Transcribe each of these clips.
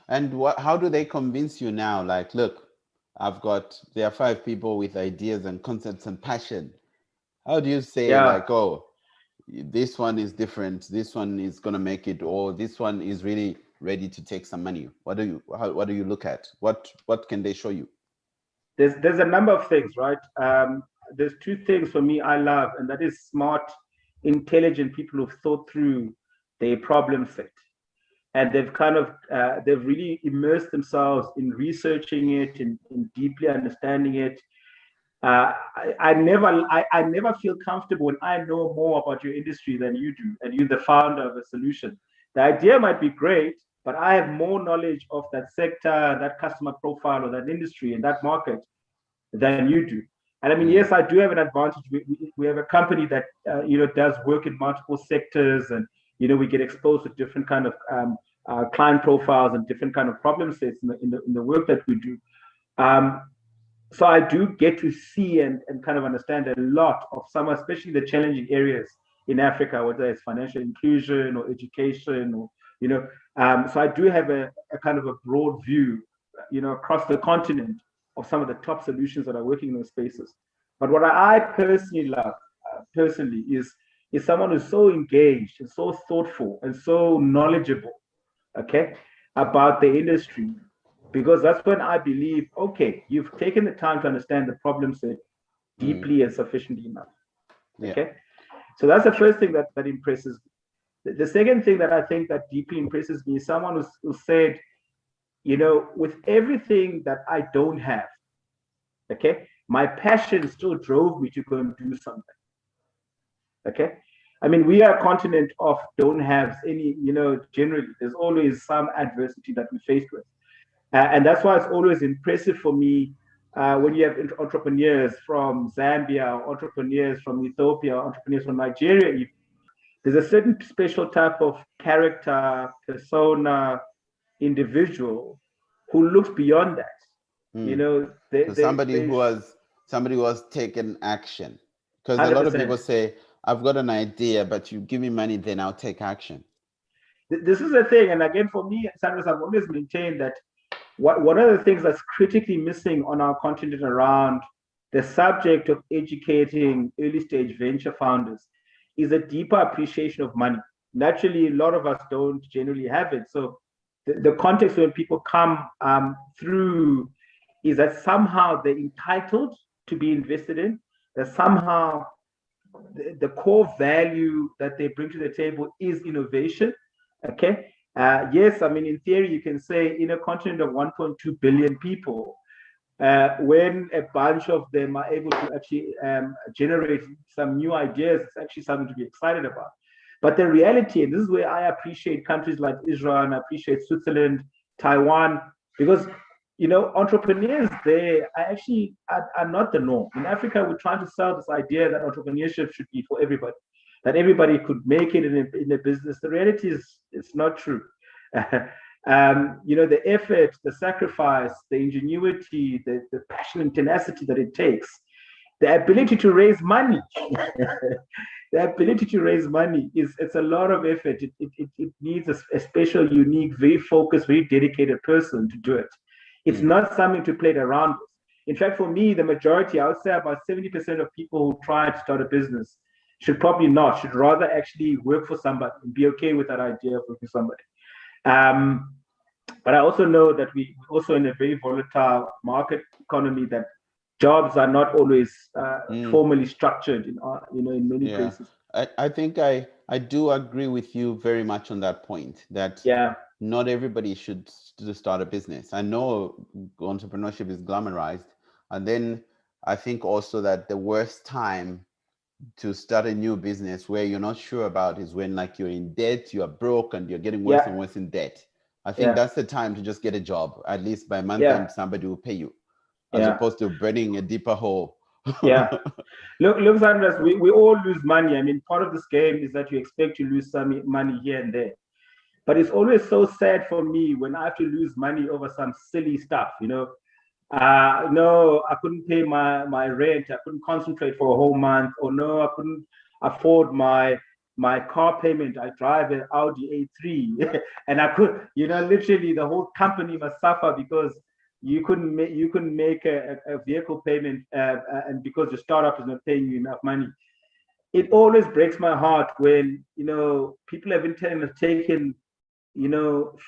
And how do they convince you now? Like, look, there are 5 people with ideas and concepts and passion. How do you say like, oh, this one is different, this one is going to make it, or this one is really ready to take some money? What do you look at? What can they show you? There's a number of things, right? There's 2 things for me I love, and that is smart, intelligent people who've thought through their problem set, and they've kind of they've really immersed themselves in researching it, in deeply understanding it. I never feel comfortable when I know more about your industry than you do, and you're the founder of a solution. The idea might be great, but I have more knowledge of that sector, that customer profile, or that industry and that market than you do. And I mean, yes, I do have an advantage. We have a company that does work in multiple sectors, and we get exposed to different kind of client profiles and different kind of problem sets in the work that we do. So I do get to see and kind of understand a lot of some, especially the challenging areas in Africa, whether it's financial inclusion or education, or so I do have a kind of a broad view, across the continent of some of the top solutions that are working in those spaces. But what I personally love, is someone who's so engaged and so thoughtful and so knowledgeable, okay, about the industry. Because that's when I believe, okay, you've taken the time to understand the problem set deeply and sufficiently enough. Okay. So that's the first thing that impresses me. The second thing that I think that deeply impresses me is someone who said, with everything that I don't have, okay, my passion still drove me to go and do something. Okay. I mean, we are a continent of don't have any, generally, there's always some adversity that we're faced with. And that's why it's always impressive for me when you have entrepreneurs from Zambia, entrepreneurs from Ethiopia, entrepreneurs from Nigeria. There's a certain special type of character, persona, individual who looks beyond that. Somebody who has taken action. Because a lot of people say, I've got an idea, but you give me money, then I'll take action. This is the thing. And again, for me, Sandras, I've always maintained that one of the things that's critically missing on our continent around the subject of educating early stage venture founders is a deeper appreciation of money. Naturally, a lot of us don't generally have it. So the context when people come through is that somehow they're entitled to be invested in, that somehow the core value that they bring to the table is innovation. Okay. Yes, I mean, in theory, you can say in a continent of 1.2 billion people, when a bunch of them are able to actually generate some new ideas, it's actually something to be excited about. But the reality, and this is where I appreciate countries like Israel and I appreciate Switzerland, Taiwan, because entrepreneurs there are not the norm. In Africa, we're trying to sell this idea that entrepreneurship should be for everybody, that everybody could make it in a business. The reality is it's not true. The effort, the sacrifice, the ingenuity, the passion and tenacity that it takes, the ability to raise money. The ability to raise money it's a lot of effort. It needs a special, unique, very focused, very dedicated person to do it. It's not something to play around with. In fact, for me, the majority, I would say about 70% of people who try to start a business should rather actually work for somebody and be okay with that idea of working for somebody. But I also know that we also in a very volatile market economy that jobs are not always formally structured in many places. I think I do agree with you very much on that point, that not everybody should start a business. I know entrepreneurship is glamorized. And then I think also that the worst time to start a new business where you're not sure about is when like you're in debt, you are broke, and you're getting worse and worse in debt. I think that's the time to just get a job. At least by month end, somebody will pay you, as opposed to burning a deeper hole. Look, Sandras, we all lose money. I mean, part of this game is that you expect to lose some money here and there. But it's always so sad for me when I have to lose money over some silly stuff, No, I couldn't pay my rent. I couldn't concentrate for a whole month. Or no, I couldn't afford my my car payment. I drive an Audi A3, and I could, literally the whole company must suffer because you couldn't make a vehicle payment, and because the startup is not paying you enough money. It always breaks my heart when people have taken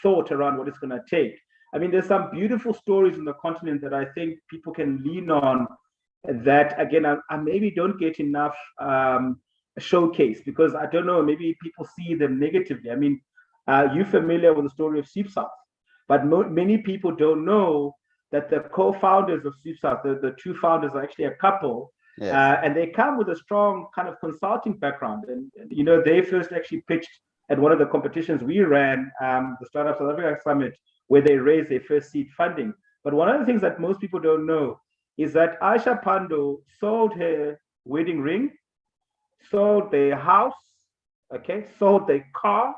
thought around what it's going to take. I mean, there's some beautiful stories on the continent that I think people can lean on. That again, I maybe don't get enough showcase, because I don't know, maybe people see them negatively. I mean, you're familiar with the story of South, but many people don't know that the co-founders of South, the two founders, are actually a couple. Yes. And they come with a strong kind of consulting background. And they first actually pitched at one of the competitions we ran, the Startup South Africa Summit, where they raised their first seed funding. But one of the things that most people don't know is that Aisha Pando sold her wedding ring, sold their house, sold their car,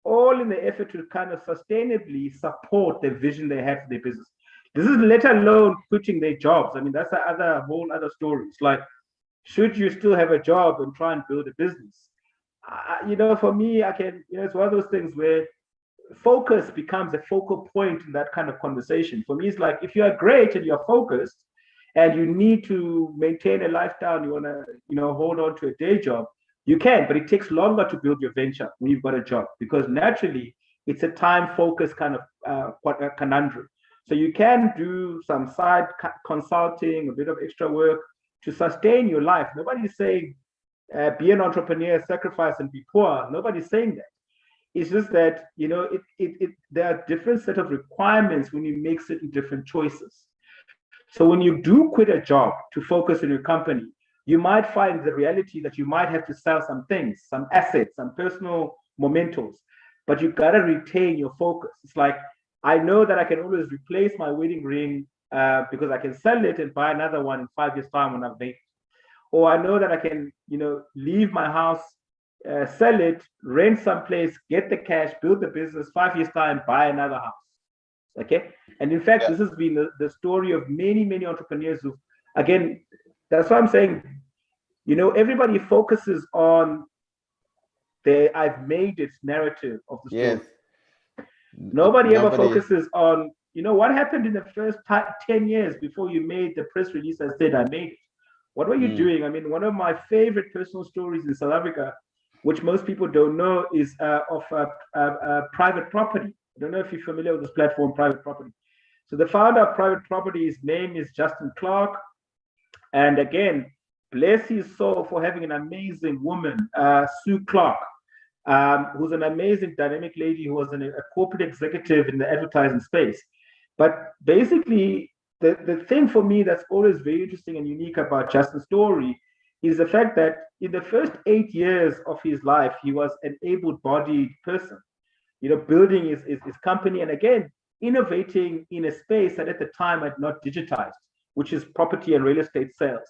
all in the effort to kind of sustainably support the vision they have for their business. This is let alone quitting their jobs. I mean, that's a whole other story. It's like, should you still have a job and try and build a business? For me, it's one of those things where focus becomes a focal point in that kind of conversation. For me, it's like, if you are great and you're focused and you need to maintain a lifestyle, you want to, hold on to a day job, you can, but it takes longer to build your venture when you've got a job, because naturally it's a time focused kind of conundrum. So you can do some side consulting, a bit of extra work to sustain your life. Nobody's saying be an entrepreneur, sacrifice and be poor. Nobody's saying that. It's just that, there are different set of requirements when you make certain different choices. So when you do quit a job to focus on your company, you might find the reality that you might have to sell some things, some assets, some personal mementos, but you got to retain your focus. It's like, I know that I can always replace my wedding ring because I can sell it and buy another one in 5 years' time when I've made it. Or I know that I can, leave my house, sell it, rent someplace, get the cash, build the business, 5 years' time, buy another house. Okay. And in fact, this has been the story of many, many entrepreneurs who, again, that's why I'm saying, everybody focuses on the I've made it narrative of the story. Yes. Nobody ever focuses on, what happened in the first 10 years before you made the press release that said, I made it. What were you doing? I mean, one of my favorite personal stories in South Africa, which most people don't know, is of private property. I don't know if you're familiar with this platform, private property. So the founder of private property, his name is Justin Clark. And again, bless his soul for having an amazing woman, Sue Clark, who's an amazing dynamic lady who was a corporate executive in the advertising space. But basically, the thing for me that's always very interesting and unique about Justin's story is the fact that in the first 8 years of his life, he was an able-bodied person, building his company, and again, innovating in a space that at the time had not digitized, which is property and real estate sales.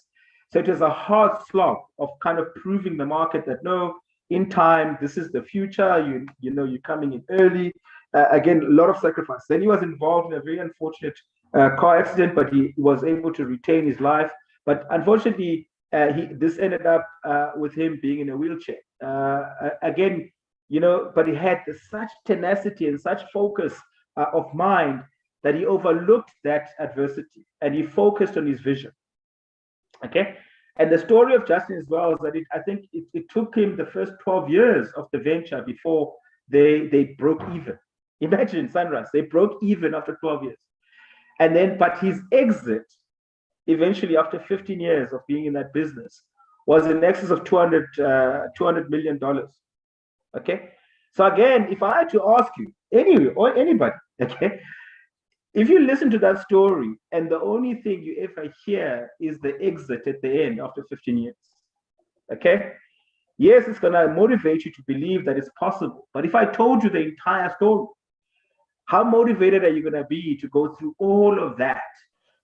So it was a hard slog of kind of proving the market that no, in time, this is the future, you're coming in early. Again, a lot of sacrifice. Then he was involved in a very unfortunate car accident, but he was able to retain his life. But unfortunately, this ended up with him being in a wheelchair. Again, but he had such tenacity and such focus of mind that he overlooked that adversity and he focused on his vision. Okay. And the story of Justin as well is that I think it took him the first 12 years of the venture before they broke even. Imagine, Sandras, they broke even after 12 years. And then, but his exit, eventually after 15 years of being in that business, was in excess of $200 million. Okay. So again, if I had to ask you, anybody, okay, if you listen to that story and the only thing you ever hear is the exit at the end after 15 years, okay, yes, it's going to motivate you to believe that it's possible. But if I told you the entire story, how motivated are you going to be to go through all of that?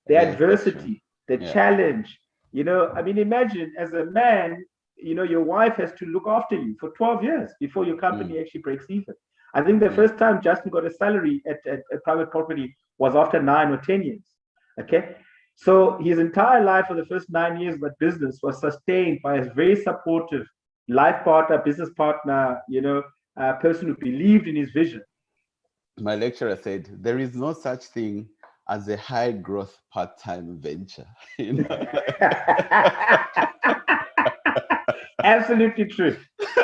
The adversity, the challenge, I mean, imagine as a man, your wife has to look after you for 12 years before your company actually breaks even. I think the first time Justin got a salary at private property was after 9 or 10 years. Okay. So his entire life for the first 9 years of that business was sustained by a very supportive life partner, business partner, a person who believed in his vision. My lecturer said, there is no such thing as a high growth part-time venture. Absolutely true.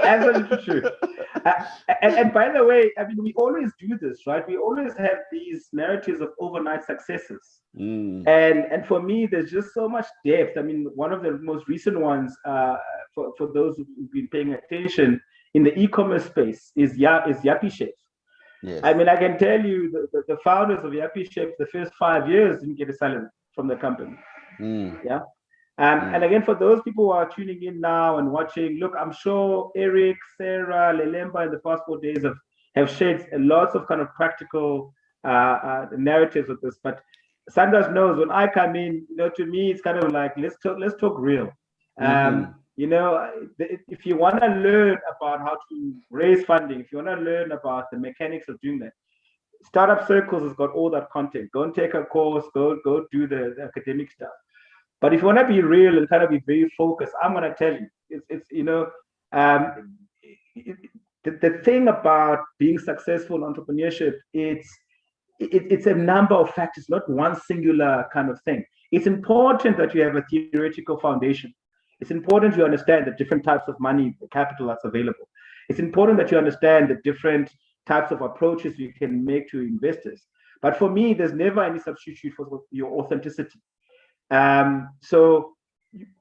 Absolutely true. And by the way, I mean, we always do this, right? We always have these narratives of overnight successes. And for me, there's just so much depth. I mean, one of the most recent ones, for those who've been paying attention in the e-commerce space, is Yappy Chef. Yes. I mean, I can tell you the founders of Yappy Chef, the first 5 years didn't get a salary from the company. Yeah. And again, for those people who are tuning in now and watching, look, I'm sure Eric, Sarah, Lelemba in the past 4 days have shared lots of kind of practical narratives of this. But Sandras knows when I come in, to me, it's kind of like, let's talk real. If you want to learn about how to raise funding, if you want to learn about the mechanics of doing that, Startup Circles has got all that content. Go and take a course, go do the academic stuff. But if you want to be real and kind of be very focused, I'm going to tell you, the thing about being successful in entrepreneurship, it's a number of factors, not one singular kind of thing. It's important that you have a theoretical foundation. It's important you understand the different types of money, the capital that's available. It's important that you understand the different types of approaches you can make to investors. But for me, there's never any substitute for your authenticity. So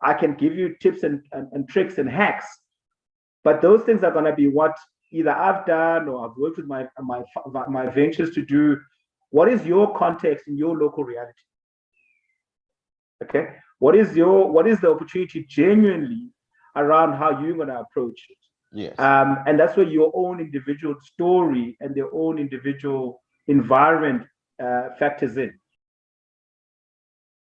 I can give you tips and tricks and hacks, but those things are going to be what either I've done or I've worked with my ventures to do. What is your context in your local reality? Okay, what is the opportunity genuinely around how you're going to approach it? Yes. And that's where your own individual story and their own individual environment factors in.